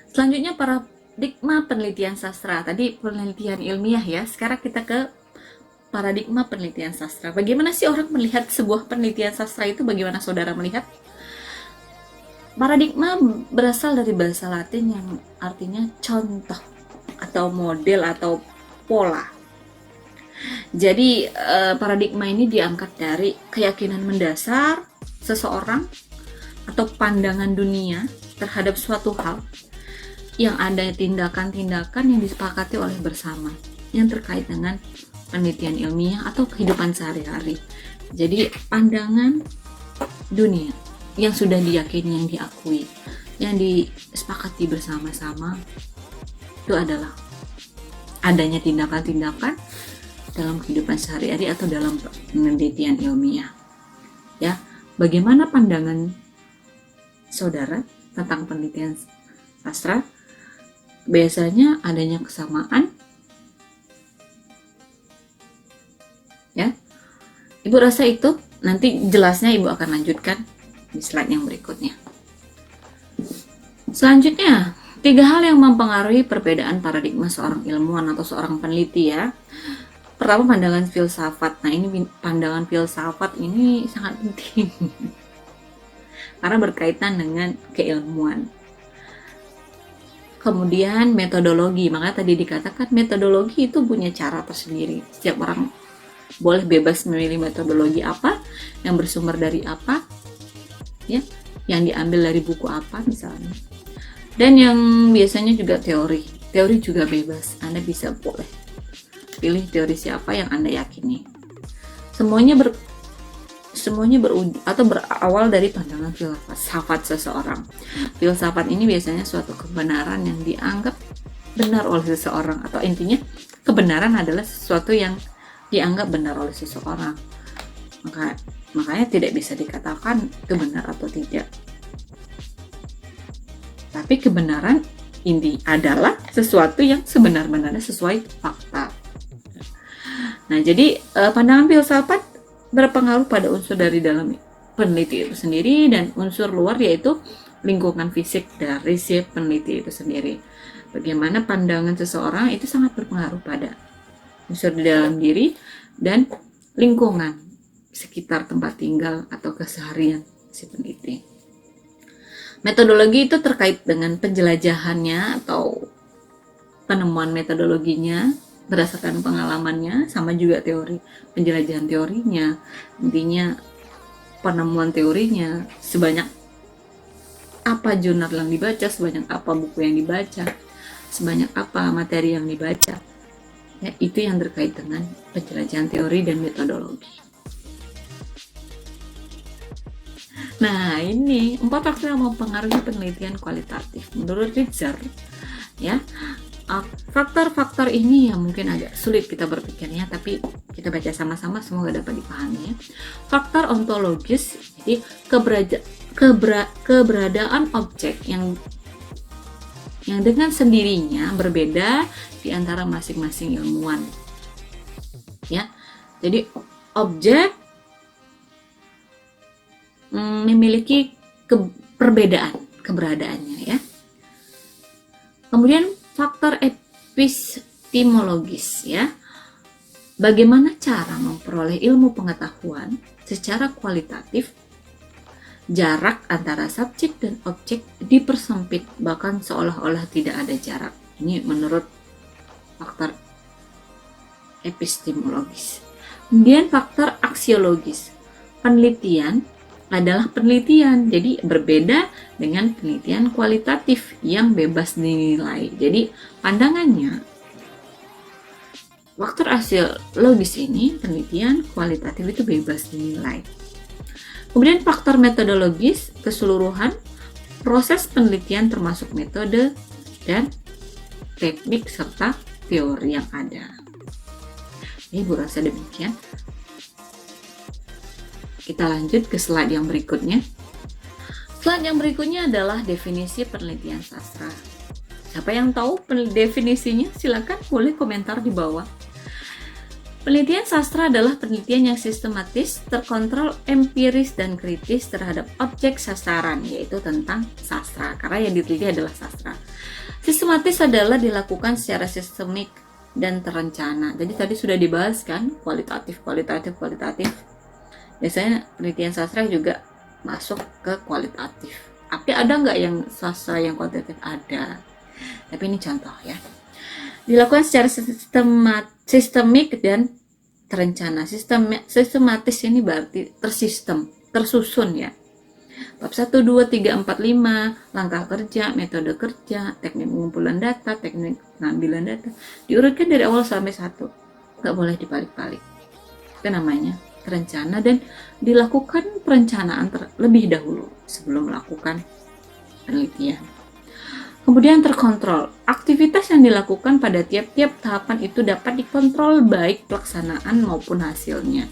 Selanjutnya paradigma penelitian sastra. Tadi penelitian ilmiah ya, sekarang kita ke paradigma penelitian sastra. Bagaimana sih orang melihat sebuah penelitian sastra itu? Bagaimana saudara melihat? Paradigma berasal dari bahasa Latin yang artinya contoh atau model atau pola. Jadi paradigma ini diangkat dari keyakinan mendasar seseorang atau pandangan dunia terhadap suatu hal yang ada tindakan-tindakan yang disepakati oleh bersama yang terkait dengan penelitian ilmiah atau kehidupan sehari-hari. Jadi pandangan dunia yang sudah diyakini, yang diakui, yang disepakati bersama-sama itu adalah adanya tindakan-tindakan dalam kehidupan sehari-hari atau dalam penelitian ilmiah. Ya, bagaimana pandangan saudara tentang penelitian sastra? Biasanya adanya kesamaan, ya. Ibu rasa itu nanti jelasnya Ibu akan lanjutkan di slide yang berikutnya. Selanjutnya, 3 hal yang mempengaruhi perbedaan paradigma seorang ilmuwan atau seorang peneliti ya. Pertama, pandangan filsafat. Nah, ini pandangan filsafat ini sangat penting karena berkaitan dengan keilmuan. Kemudian metodologi, makanya tadi dikatakan metodologi itu punya cara tersendiri. Setiap orang boleh bebas memilih metodologi apa, yang bersumber dari apa, ya, yang diambil dari buku apa misalnya. Dan yang biasanya juga teori juga bebas. Anda bisa boleh pilih teori siapa yang Anda yakini. Semuanya berawal dari pandangan filsafat seseorang. Filsafat ini biasanya suatu kebenaran yang dianggap benar oleh seseorang, atau intinya kebenaran adalah sesuatu yang dianggap benar oleh seseorang. Makanya tidak bisa dikatakan kebenar atau tidak. Tapi kebenaran ini adalah sesuatu yang sebenar-benarnya sesuai fakta. Nah, jadi pandangan filsafat berpengaruh pada unsur dari dalam peneliti itu sendiri dan unsur luar, yaitu lingkungan fisik dari si peneliti itu sendiri. Bagaimana pandangan seseorang itu sangat berpengaruh pada unsur di dalam diri dan lingkungan sekitar tempat tinggal atau keseharian si peneliti. Metodologi itu terkait dengan penjelajahannya atau penemuan metodologinya berdasarkan pengalamannya, sama juga teori, penjelajahan teorinya, intinya penemuan teorinya, sebanyak apa jurnal yang dibaca, sebanyak apa buku yang dibaca, sebanyak apa materi yang dibaca. Ya, itu yang terkait dengan penjelajahan teori dan metodologi. Nah, ini 4 faktor yang mempengaruhi penelitian kualitatif menurut Ritzer, ya. Faktor-faktor ini yang mungkin agak sulit kita berpikirnya, tapi kita baca sama-sama, semoga dapat dipahami ya. Faktor ontologis, jadi keberadaan objek yang dengan sendirinya berbeda di antara masing-masing ilmuwan. Ya. Jadi objek memiliki keberadaannya ya. Kemudian faktor epistemologis ya. Bagaimana cara memperoleh ilmu pengetahuan secara kualitatif? Jarak antara subjek dan objek dipersempit, bahkan seolah-olah tidak ada jarak. Ini menurut faktor epistemologis. Kemudian faktor aksiologis. Penelitian adalah penelitian, jadi berbeda dengan penelitian kualitatif yang bebas dinilai. Jadi pandangannya, faktor aksiologis ini penelitian kualitatif itu bebas dinilai. Kemudian faktor metodologis, keseluruhan proses penelitian termasuk metode dan teknik serta teori yang ada. Ibu rasa demikian. Kita lanjut ke slide yang berikutnya. Slide yang berikutnya adalah definisi penelitian sastra. Siapa yang tahu definisinya? Silakan boleh komentar di bawah. Penelitian sastra adalah penelitian yang sistematis, terkontrol, empiris, dan kritis terhadap objek sasaran, yaitu tentang sastra, karena yang diteliti adalah sastra. Sistematis adalah dilakukan secara sistemik dan terencana. Jadi tadi sudah dibahas kan, kualitatif. Biasanya penelitian sastra juga masuk ke kualitatif. Tapi ada nggak yang sastra yang kualitatif? Ada. Tapi ini contoh ya. Dilakukan secara sistemik dan terencana. Sistematis ini berarti tersistem, tersusun ya. Bab 1, 2, 3, 4, 5, langkah kerja, metode kerja, teknik pengumpulan data, teknik pengambilan data, diurutkan dari awal sampai 1. Nggak boleh dibalik-balik. Itu namanya terencana dan dilakukan perencanaan terlebih dahulu sebelum melakukan penelitian. Kemudian terkontrol. Aktivitas yang dilakukan pada tiap-tiap tahapan itu dapat dikontrol baik pelaksanaan maupun hasilnya.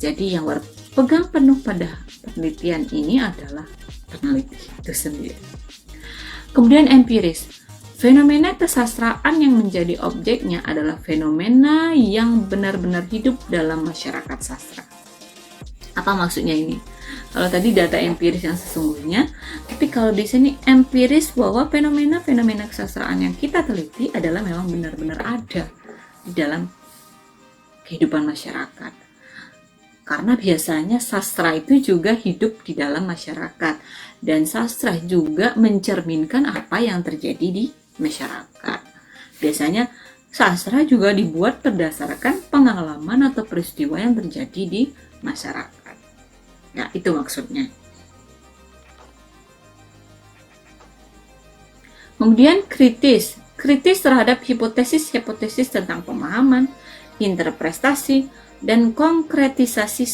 Jadi yang berpegang penuh pada penelitian ini adalah peneliti itu sendiri. Kemudian empiris. Fenomena kesastraan yang menjadi objeknya adalah fenomena yang benar-benar hidup dalam masyarakat sastra. Apa maksudnya ini? Kalau tadi data empiris yang sesungguhnya, tapi kalau di sini empiris bahwa fenomena-fenomena kesastraan yang kita teliti adalah memang benar-benar ada di dalam kehidupan masyarakat. Karena biasanya sastra itu juga hidup di dalam masyarakat dan sastra juga mencerminkan apa yang terjadi di masyarakat. Biasanya sastra juga dibuat berdasarkan pengalaman atau peristiwa yang terjadi di masyarakat. Ya, itu maksudnya. Kemudian kritis terhadap hipotesis tentang pemahaman, interpretasi, dan konkretisasi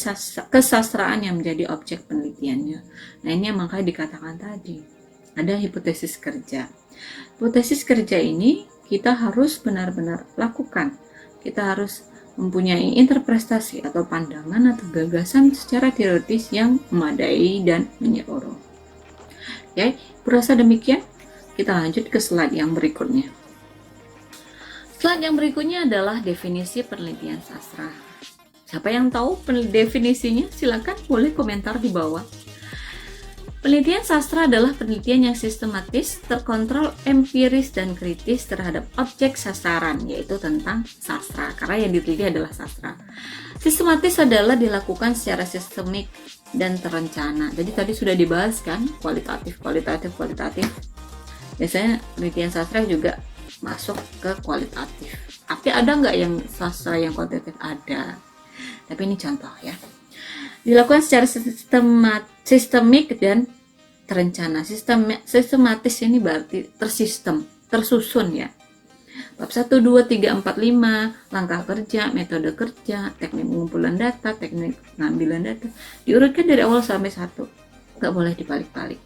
kesastraan yang menjadi objek penelitiannya. Nah, ini yang makanya dikatakan tadi, ada hipotesis kerja. Hipotesis kerja ini kita harus benar-benar lakukan. Kita harus mempunyai interpretasi atau pandangan atau gagasan secara teoritis yang memadai dan menyeluruh. Oke, berasa demikian. Kita lanjut ke slide yang berikutnya. Slide yang berikutnya adalah definisi penelitian sastra. Siapa yang tahu definisinya? Silakan boleh komentar di bawah. Penelitian sastra adalah penelitian yang sistematis, terkontrol, empiris, dan kritis terhadap objek sasaran, yaitu tentang sastra, karena yang diteliti adalah sastra. Sistematis adalah dilakukan secara sistemik dan terencana. Jadi tadi sudah dibahas kan, kualitatif. Biasanya penelitian sastra juga masuk ke kualitatif. Tapi ada nggak yang sastra yang kualitatif? Ada. Tapi ini contoh ya. Dilakukan secara sistemik dan terencana. Sistematis ini berarti tersistem, tersusun ya. Bab 1, 2, 3, 4, 5, langkah kerja, metode kerja, teknik pengumpulan data, teknik pengambilan data, diurutkan dari awal sampai 1. Nggak boleh dibalik-balik.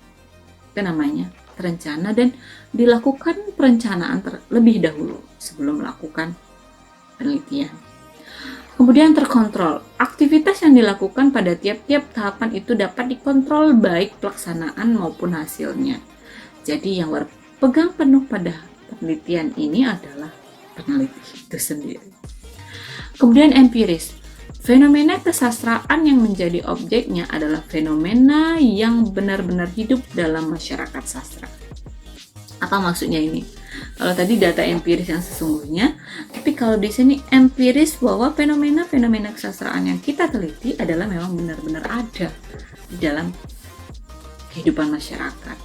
Itu namanya terencana dan dilakukan perencanaan terlebih dahulu sebelum melakukan penelitian. Kemudian terkontrol. Aktivitas yang dilakukan pada tiap-tiap tahapan itu dapat dikontrol baik pelaksanaan maupun hasilnya. Jadi yang berpegang penuh pada penelitian ini adalah peneliti itu sendiri. Kemudian empiris. Fenomena kesastraan yang menjadi objeknya adalah fenomena yang benar-benar hidup dalam masyarakat sastra. Apa maksudnya ini? Kalau tadi data empiris yang sesungguhnya, tapi kalau di sini empiris bahwa fenomena-fenomena kesastraan yang kita teliti adalah memang benar-benar ada di dalam kehidupan masyarakat.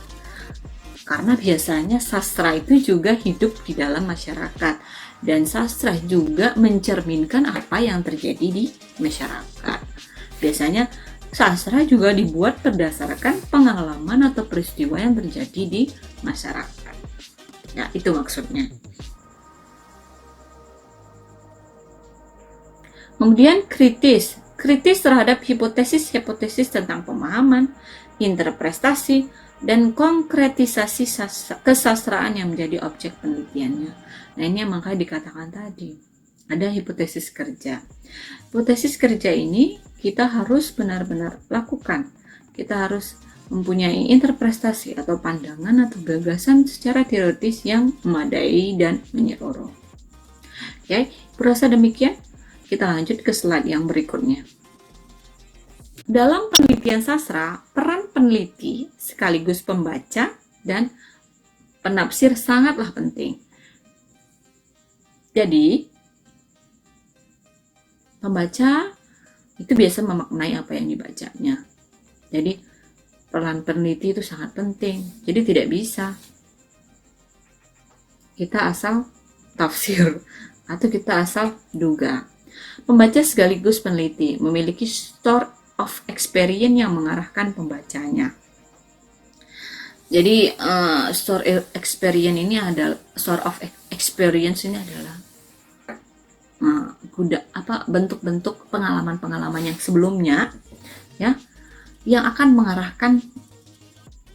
Karena biasanya sastra itu juga hidup di dalam masyarakat dan sastra juga mencerminkan apa yang terjadi di masyarakat. Biasanya sastra juga dibuat berdasarkan pengalaman atau peristiwa yang terjadi di masyarakat. Ya, itu maksudnya. Kemudian kritis terhadap hipotesis tentang pemahaman, interpretasi, dan konkretisasi kesastraan yang menjadi objek penelitiannya. Nah, ini yang makanya dikatakan tadi, ada hipotesis kerja. Hipotesis kerja ini kita harus benar-benar lakukan. Kita harus mempunyai interpretasi atau pandangan atau gagasan secara teoritis yang memadai dan menyeluruh. Oke, berasa demikian. Kita lanjut ke slide yang berikutnya. Dalam penelitian sastra, peran peneliti sekaligus pembaca dan penafsir sangatlah penting. Jadi, pembaca itu biasa memaknai apa yang dibacanya. Jadi, peran peneliti itu sangat penting. Jadi, tidak bisa kita asal tafsir atau kita asal duga. Pembaca sekaligus peneliti memiliki store of experience yang mengarahkan pembacanya. Jadi store of experience ini adalah bentuk-bentuk pengalaman-pengalaman yang sebelumnya, ya, yang akan mengarahkan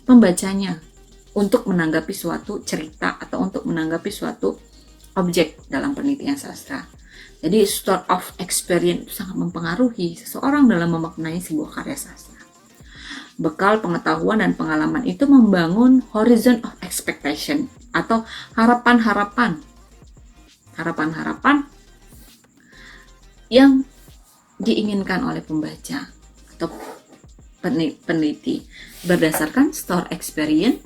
pembacanya untuk menanggapi suatu cerita atau untuk menanggapi suatu objek dalam penelitian sastra. Jadi store of experience itu sangat mempengaruhi seseorang dalam memaknai sebuah karya sastra. Bekal pengetahuan dan pengalaman itu membangun horizon of expectation atau harapan-harapan yang diinginkan oleh pembaca atau peneliti berdasarkan store experience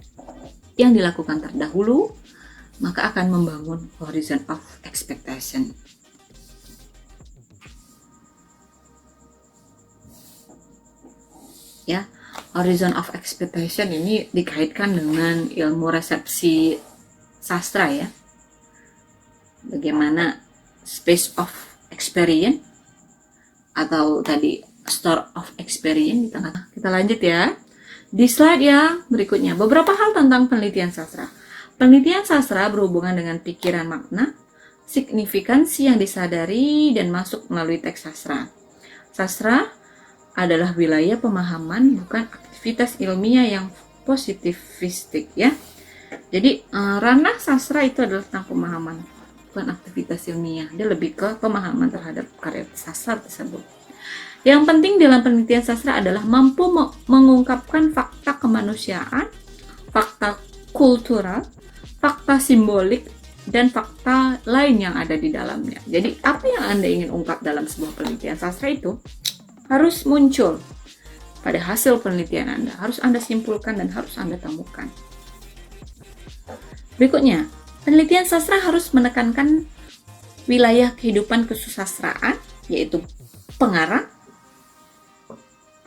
yang dilakukan terdahulu, maka akan membangun horizon of expectation. Ya, horizon of expectation ini dikaitkan dengan ilmu resepsi sastra, ya. Bagaimana space of experience atau tadi store of experience di tengah. Kita lanjut ya. Di slide yang berikutnya, beberapa hal tentang penelitian sastra. Penelitian sastra berhubungan dengan pikiran makna, signifikansi yang disadari dan masuk melalui teks sastra. Sastra adalah wilayah pemahaman, bukan aktivitas ilmiah yang positivistik, ya. Jadi ranah sastra itu adalah tentang pemahaman, bukan aktivitas ilmiah. Dia lebih ke pemahaman terhadap karya sastra tersebut. Yang penting dalam penelitian sastra adalah mampu mengungkapkan fakta kemanusiaan, fakta kultural, fakta simbolik, dan fakta lain yang ada di dalamnya. Jadi apa yang Anda ingin ungkap dalam sebuah penelitian sastra itu harus muncul pada hasil penelitian Anda, harus Anda simpulkan dan harus Anda temukan. Berikutnya, penelitian sastra harus menekankan wilayah kehidupan kesusastraan, yaitu pengarang,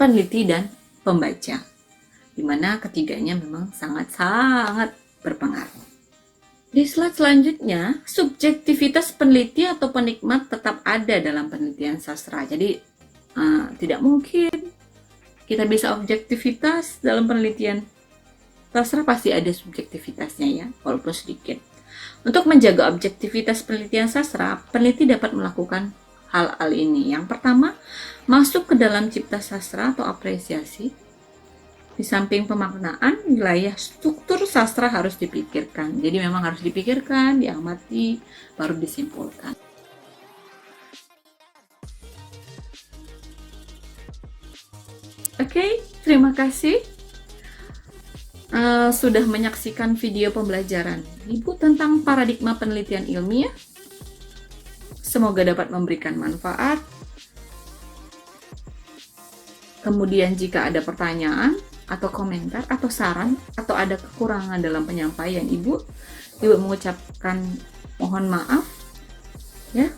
peneliti, dan pembaca, di mana ketiganya memang sangat-sangat berpengaruh. Di slide selanjutnya, subjektivitas peneliti atau penikmat tetap ada dalam penelitian sastra. Jadi tidak mungkin kita bisa objektivitas dalam penelitian sastra, pasti ada subjektivitasnya, ya, walaupun sedikit. Untuk menjaga objektivitas penelitian sastra, peneliti dapat melakukan hal-hal ini. Yang pertama, masuk ke dalam cipta sastra atau apresiasi. Di samping pemaknaan, wilayah struktur sastra harus dipikirkan. Jadi memang harus dipikirkan, diamati, baru disimpulkan. Oke, terima kasih sudah menyaksikan video pembelajaran Ibu tentang paradigma penelitian ilmiah. Semoga dapat memberikan manfaat. Kemudian jika ada pertanyaan atau komentar atau saran atau ada kekurangan dalam penyampaian Ibu mengucapkan mohon maaf, ya.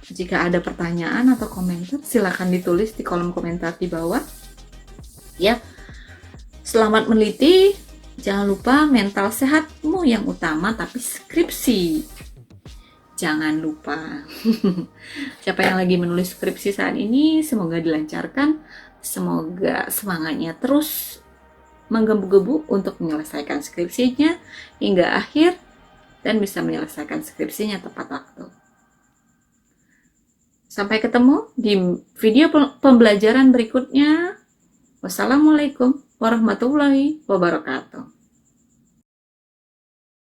Jika ada pertanyaan atau komentar, silakan ditulis di kolom komentar di bawah, ya. Selamat meneliti. Jangan lupa mental sehatmu yang utama, tapi skripsi jangan lupa. Siapa yang lagi menulis skripsi saat ini, semoga dilancarkan. Semoga semangatnya terus menggebu-gebu untuk menyelesaikan skripsinya hingga akhir dan bisa menyelesaikan skripsinya tepat waktu. Sampai ketemu di video pembelajaran berikutnya. Wassalamualaikum warahmatullahi wabarakatuh.